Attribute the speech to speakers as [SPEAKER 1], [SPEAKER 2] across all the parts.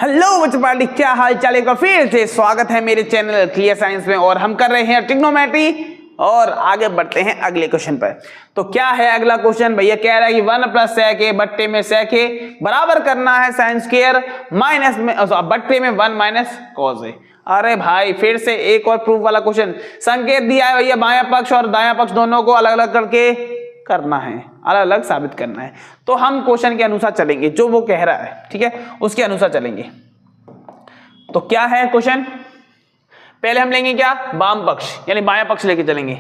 [SPEAKER 1] Hello बच्चों party, क्या हाल चाल है? फिर से स्वागत है मेरे चैनल क्लियर साइंस में और हम कर रहे हैं ट्रिग्नोमेट्री और आगे बढ़ते हैं अगले क्वेश्चन पर। तो क्या है अगला क्वेश्चन? भैया कह रहा है कि 1 प्लस sec a बट्टे में sec a बराबर करना है sin स्क्वायर माइनस में बट्टे में 1 माइनस cos a। अरे भाई फिर से एक और प्रूफ वाला क्वेश्चन। संकेत दिया है भैया, बायां पक्ष और दायां पक्ष दोनों को अलग अलग करके करना है, अलग अलग साबित करना है। तो हम क्वेश्चन के अनुसार चलेंगे, जो वो कह रहा है, ठीक है, उसके अनुसार चलेंगे। तो क्या है क्वेश्चन? पहले हम लेंगे क्या? वाम पक्ष यानी बायां पक्ष लेके चलेंगे।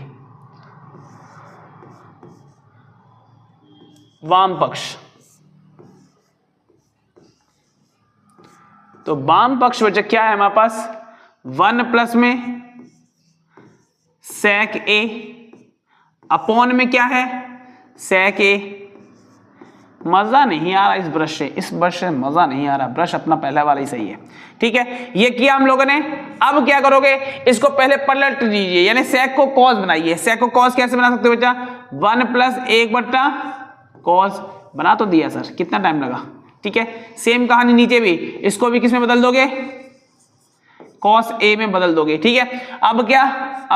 [SPEAKER 1] वाम पक्ष, तो वाम पक्ष बच्चा क्या है हमारे पास? 1 प्लस में sec a अपॉन में क्या है? sec a। मजा नहीं आ रहा इस ब्रश से, इस ब्रश से मजा नहीं आ रहा, ब्रश अपना पहला वाला ही सही है, ठीक है। ये किया हम लोगों ने। अब क्या करोगे? इसको पहले पलट दीजिए, यानी sec को cos बनाइए। sec को cos कैसे बना सकते हो बच्चा? 1 प्लस 1 बट्टा cos। बना तो दिया सर, कितना टाइम लगा, ठीक है। सेम कहानी नीचे भी, इसको भी किस में बदल दोगे? cos a में बदल दोगे, ठीक है। अब क्या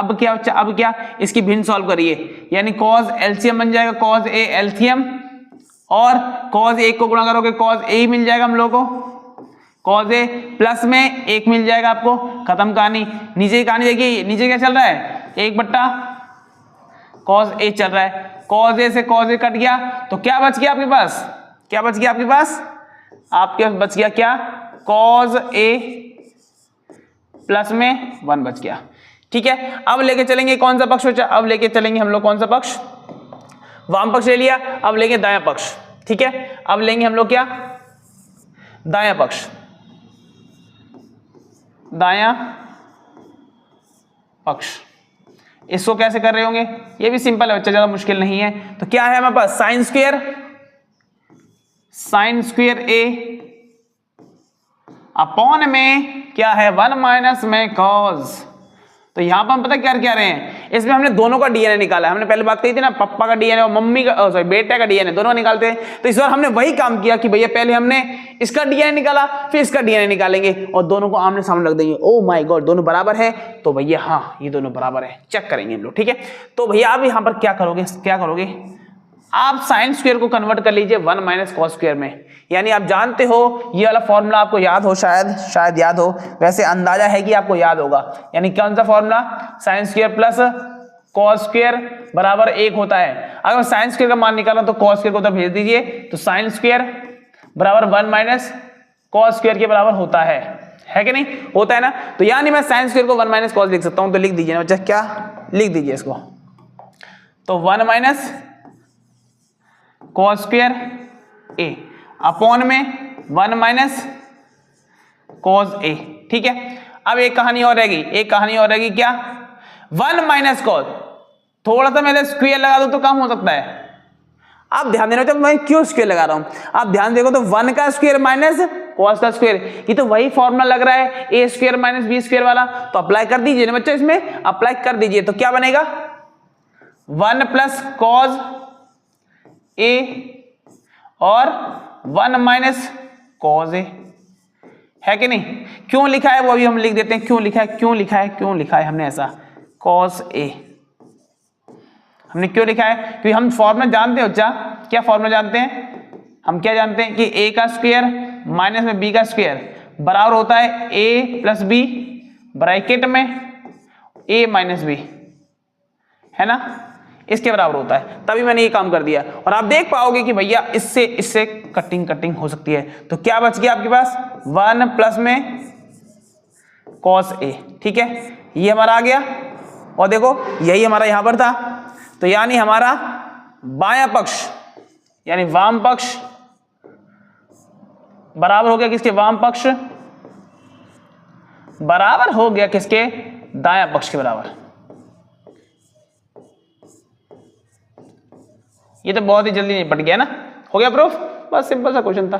[SPEAKER 1] बच्चा? अब क्या? इसकी भिन्न सॉल्व करिए, यानी cos एलसीएम बन जाएगा cos a एलसीएम, और cos 1 को गुणा करोगे cos a ही मिल जाएगा हम लोग को। cos a प्लस में 1 मिल जाएगा आपको, खत्म कहानी। नीचे की कहानी देखिए, नीचे क्या चल रहा है? 1 बट्टा cos a चल रहा है। cos a से cos a कट गया, तो क्या बच गया आपके पास? क्या बच गया आपके पास? आपके पास बच गया क्या? cos a प्लस में 1 बच गया, ठीक है। अब लेके चलेंगे कौन सा पक्ष बचा? अब लेके चलेंगे हम लोग कौन सा पक्ष? वाम पक्ष ले लिया, अब लेंगे दायां पक्ष, ठीक है। अब लेंगे हम लोग क्या? दायां पक्ष। दायां पक्ष, इसको कैसे कर रहे होंगे? ये भी सिंपल है बच्चा, ज्यादा मुश्किल नहीं है। तो क्या है हमारे पास? साइन स्क्वायर a अपॉन में क्या है? 1 माइनस में cos। तो यहां पर हम पता क्या रहे हैं? इसमें हमने दोनों का डीएनए निकाला है। हमने पहले बात कही थी ना, पापा का डीएनए और मम्मी का सॉरी बेटे का डीएनए दोनों निकालते हैं। तो इस बार हमने वही काम किया कि भैया पहले हमने इसका डीएनए निकाला, फिर इसका डीएनए निकालेंगे और दोनों को आमने सामने रख देंगे। ओ माय गॉड, दोनों बराबर है। तो भैया हाँ, ये दोनों बराबर है, चेक करेंगे हम लोग, ठीक है। तो भैया आप यहां पर क्या करोगे? आप साइन स्क्वायर को कन्वर्ट कर लीजिए 1 माइनस cos स्क्वायर में। यानी आप जानते हो, ये वाला फॉर्मूला आपको याद हो, शायद याद हो, वैसे अंदाजा है कि आपको याद होगा। यानी कौन सा formula? Sine square plus cos square बराबर 1 होता है। अगर साइन स्क्वायर का मान निकालना तो cos स्क्वायर को उधर भेज दीजिए, तो साइन स्क्वायर बराबर 1 माइनस cos स्क्वायर के बराबर होता है कि नहीं? होता है ना। तो यानी मैं साइन स्क्वायर को 1 माइनस cos लिख सकता हूं। तो लिख दीजिए ना बच्चा, क्या लिख दीजिए इसको? तो 1 minus cos square a upon में 1 माइनस cos a, ठीक है। अब एक कहानी और रहेगी, क्या? 1 माइनस cos, थोड़ा सा मैंने स्क्वायर लगा दो तो काम हो सकता है। आप ध्यान देना, जब मैं क्यों स्क्वायर लगा रहा हूं, आप ध्यान देखो तो 1 का स्क्वायर माइनस cos का स्क्वायर, ये तो वही फॉर्मूला लग रहा है a square minus b square वाला। तो अप्लाई कर दीजिए ना बच्चा, इसमें अप्लाई कर दीजिए। तो क्या बनेगा? 1 प्लस cos a और 1 माइनस cos a, है कि नहीं? क्यों लिखा है वो अभी हम लिख देते हैं। क्यों लिखा है हमने ऐसा? cos a हमने क्यों लिखा है? क्योंकि हम फॉर्मूला जानते हैं बच्चा। क्या फॉर्मूला जानते हैं? हम क्या जानते हैं कि a का स्क्वायर माइनस में b का स्क्वायर बराबर होता है a प्लस b ब्रैकेट में a माइनस b, है ना, इसके बराबर होता है। तभी मैंने ये काम कर दिया। और आप देख पाओगे कि भैया इससे कटिंग हो सकती है। तो क्या बच गया आपके पास? 1 प्लस में cos a, ठीक है, ये हमारा आ गया। और देखो यही हमारा यहां पर था। तो यानी हमारा बायां पक्ष यानी वाम पक्ष बराबर हो गया किसके? वाम पक्ष बराबर हो गया किसके? दायां पक्ष के बराबर। ये तो बहुत ही जल्दी निपट गया ना, हो गया प्रूफ। बस सिंपल सा क्वेश्चन था।